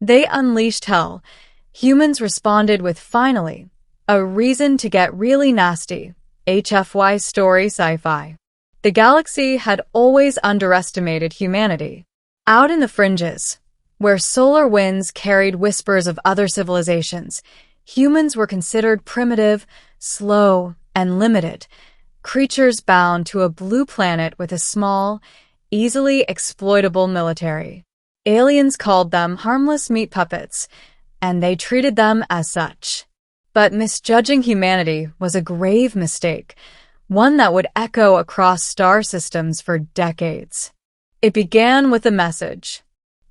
They unleashed hell. Humans responded with finally, a reason to get really nasty. HFY Sci-Fi. The galaxy had always underestimated humanity. Out in the fringes, where solar winds carried whispers of other civilizations, humans were considered primitive, slow, and limited, creatures bound to a blue planet with a small, easily exploitable military. Aliens called them harmless meat puppets, and they treated them as such. But misjudging humanity was a grave mistake, one that would echo across star systems for decades. It began with a message.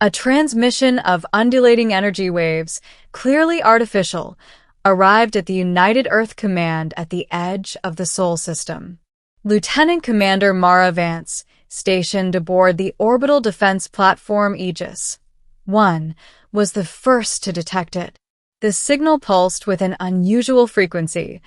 A transmission of undulating energy waves, clearly artificial, arrived at the United Earth Command at the edge of the Sol system. Lieutenant Commander Mara Vance, stationed aboard the orbital defense platform Aegis 1, was the first to detect it. The signal pulsed with an unusual frequency,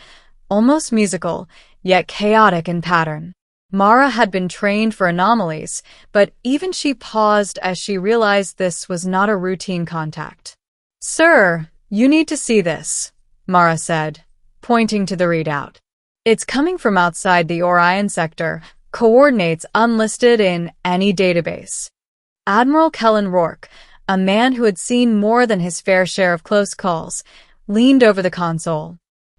almost musical, yet chaotic in pattern. Mara had been trained for anomalies, but even she paused as she realized this was not a routine contact. "Sir, you need to see this," Mara said, pointing to the readout. "It's coming from outside the Orion sector, coordinates unlisted in any database." Admiral Kellen Rourke, a man who had seen more than his fair share of close calls, leaned over the console.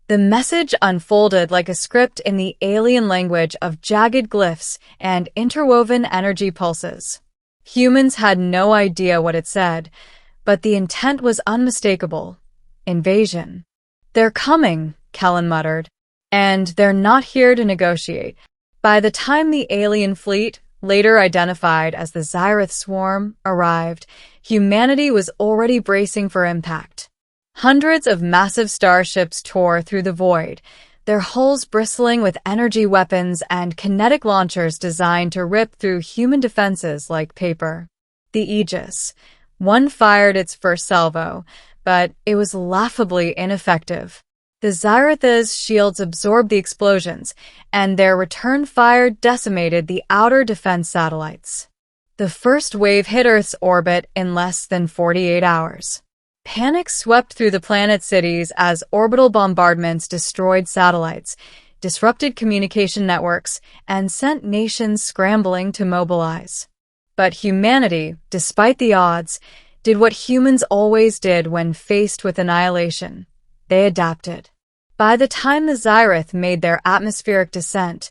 The message unfolded like a script in the alien language of jagged glyphs and interwoven energy pulses. Humans had no idea what it said, but the intent was unmistakable. Invasion. "They're coming," Kellen muttered, "and they're not here to negotiate." By the time the alien fleet, later identified as the Xyrath Swarm, arrived, humanity was already bracing for impact. Hundreds of massive starships tore through the void, their hulls bristling with energy weapons and kinetic launchers designed to rip through human defenses like paper. The Aegis 1 fired its first salvo, but it was laughably ineffective. The Xyrath's shields absorbed the explosions, and their return fire decimated the outer defense satellites. The first wave hit Earth's orbit in less than 48 hours. Panic swept through the planet cities as orbital bombardments destroyed satellites, disrupted communication networks, and sent nations scrambling to mobilize. But humanity, despite the odds, did what humans always did when faced with annihilation. They adapted. By the time the Xyrath made their atmospheric descent,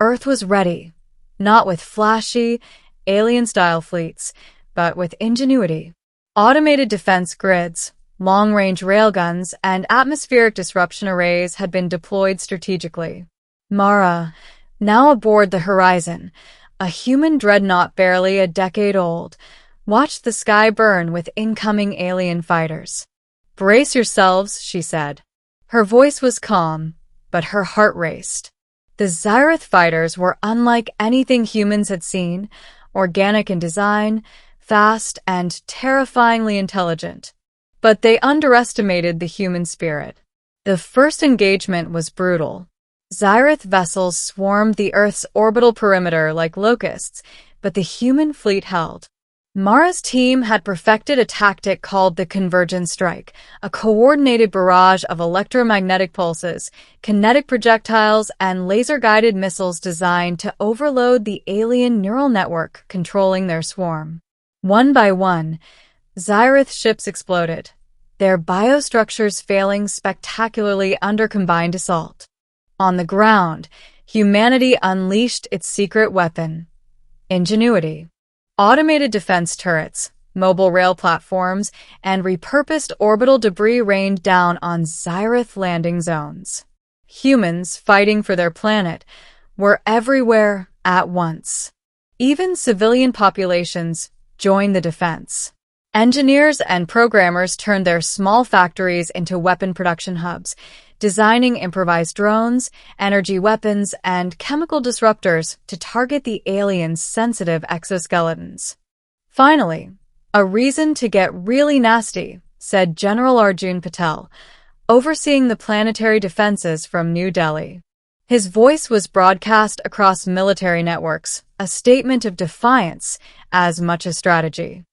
Earth was ready, not with flashy, alien-style fleets, but with ingenuity. Automated defense grids, long-range railguns, and atmospheric disruption arrays had been deployed strategically. Mara, now aboard the Horizon, a human dreadnought barely a decade old, watched the sky burn with incoming alien fighters. "Brace yourselves," she said. Her voice was calm, but her heart raced. The Xyrath fighters were unlike anything humans had seen, organic in design, fast, and terrifyingly intelligent. But they underestimated the human spirit. The first engagement was brutal. Xyrath vessels swarmed the Earth's orbital perimeter like locusts, but the human fleet held. Mara's team had perfected a tactic called the convergence strike, a coordinated barrage of electromagnetic pulses, kinetic projectiles, and laser-guided missiles designed to overload the alien neural network controlling their swarm. One by one, Xyrath ships exploded, their biostructures failing spectacularly under combined assault. On the ground, humanity unleashed its secret weapon: ingenuity. Automated defense turrets, mobile rail platforms, and repurposed orbital debris rained down on Xyrath landing zones. Humans, fighting for their planet, were everywhere at once. Even civilian populations joined the defense. Engineers and programmers turned their small factories into weapon production hubs, designing improvised drones, energy weapons, and chemical disruptors to target the aliens' sensitive exoskeletons. "Finally, a reason to get really nasty," said General Arjun Patel, overseeing the planetary defenses from New Delhi. His voice was broadcast across military networks, a statement of defiance as much as strategy.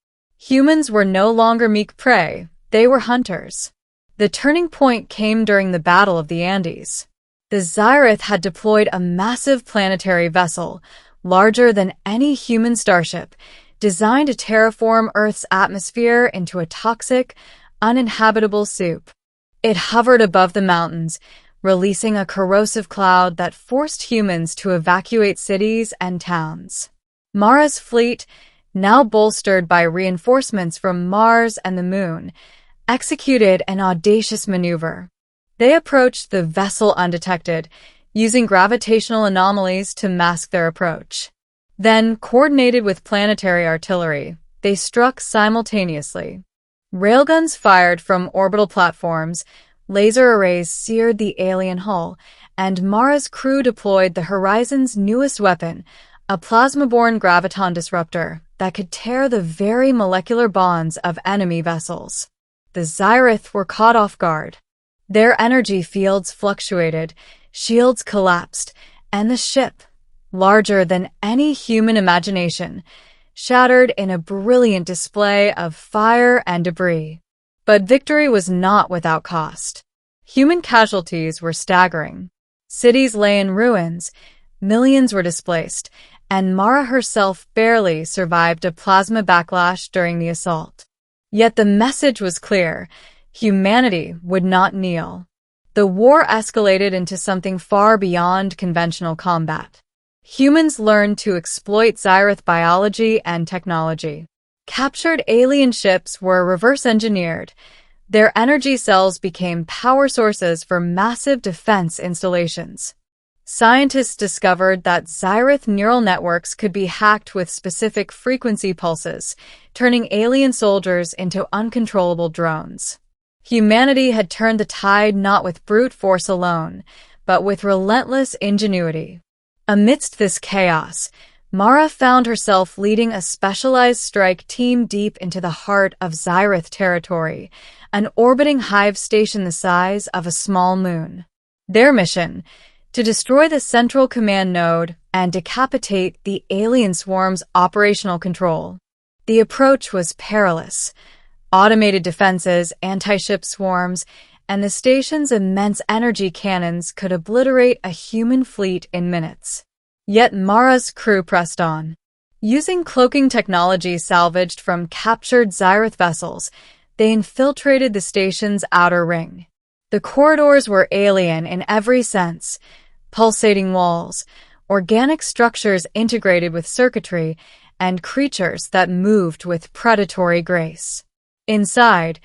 Humans were no longer meek prey, they were hunters. The turning point came during the Battle of the Andes. The Xy'rith had deployed a massive planetary vessel, larger than any human starship, designed to terraform Earth's atmosphere into a toxic, uninhabitable soup. It hovered above the mountains, releasing a corrosive cloud that forced humans to evacuate cities and towns. Mara's fleet, now bolstered by reinforcements from Mars and the Moon, executed an audacious maneuver. They approached the vessel undetected, using gravitational anomalies to mask their approach. Then, coordinated with planetary artillery, they struck simultaneously. Railguns fired from orbital platforms, laser arrays seared the alien hull, and Mara's crew deployed the Horizon's newest weapon, a plasma-borne graviton disruptor that could tear the very molecular bonds of enemy vessels. The Xy'rith were caught off guard. Their energy fields fluctuated, shields collapsed, and the ship, larger than any human imagination, shattered in a brilliant display of fire and debris. But victory was not without cost. Human casualties were staggering. Cities lay in ruins, millions were displaced, and Mara herself barely survived a plasma backlash during the assault. Yet the message was clear: humanity would not kneel. The war escalated into something far beyond conventional combat. Humans learned to exploit Xy'rith biology and technology. Captured alien ships were reverse-engineered. Their energy cells became power sources for massive defense installations. Scientists discovered that Xy'rith neural networks could be hacked with specific frequency pulses, turning alien soldiers into uncontrollable drones. Humanity had turned the tide not with brute force alone, but with relentless ingenuity. Amidst this chaos, Mara found herself leading a specialized strike team deep into the heart of Xy'rith territory, an orbiting hive station the size of a small moon. Their mission: to destroy the central command node and decapitate the alien swarm's operational control. The approach was perilous. Automated defenses, anti-ship swarms, and the station's immense energy cannons could obliterate a human fleet in minutes. Yet Mara's crew pressed on. Using cloaking technology salvaged from captured Xy'rith vessels, they infiltrated the station's outer ring. The corridors were alien in every sense: pulsating walls, organic structures integrated with circuitry, and creatures that moved with predatory grace. Inside,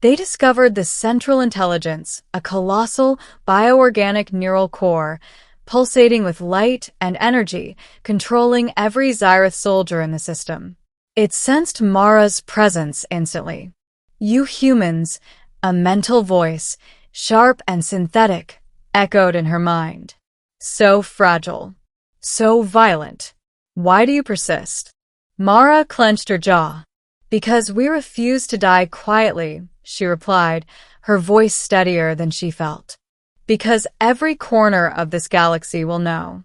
they discovered the central intelligence, a colossal bioorganic neural core, pulsating with light and energy, controlling every Xy'rith soldier in the system. It sensed Mara's presence instantly. "You humans," a mental voice, sharp and synthetic, echoed in her mind. "So fragile. So violent. Why do you persist?" Mara clenched her jaw. "Because we refuse to die quietly," she replied, her voice steadier than she felt. "Because every corner of this galaxy will know."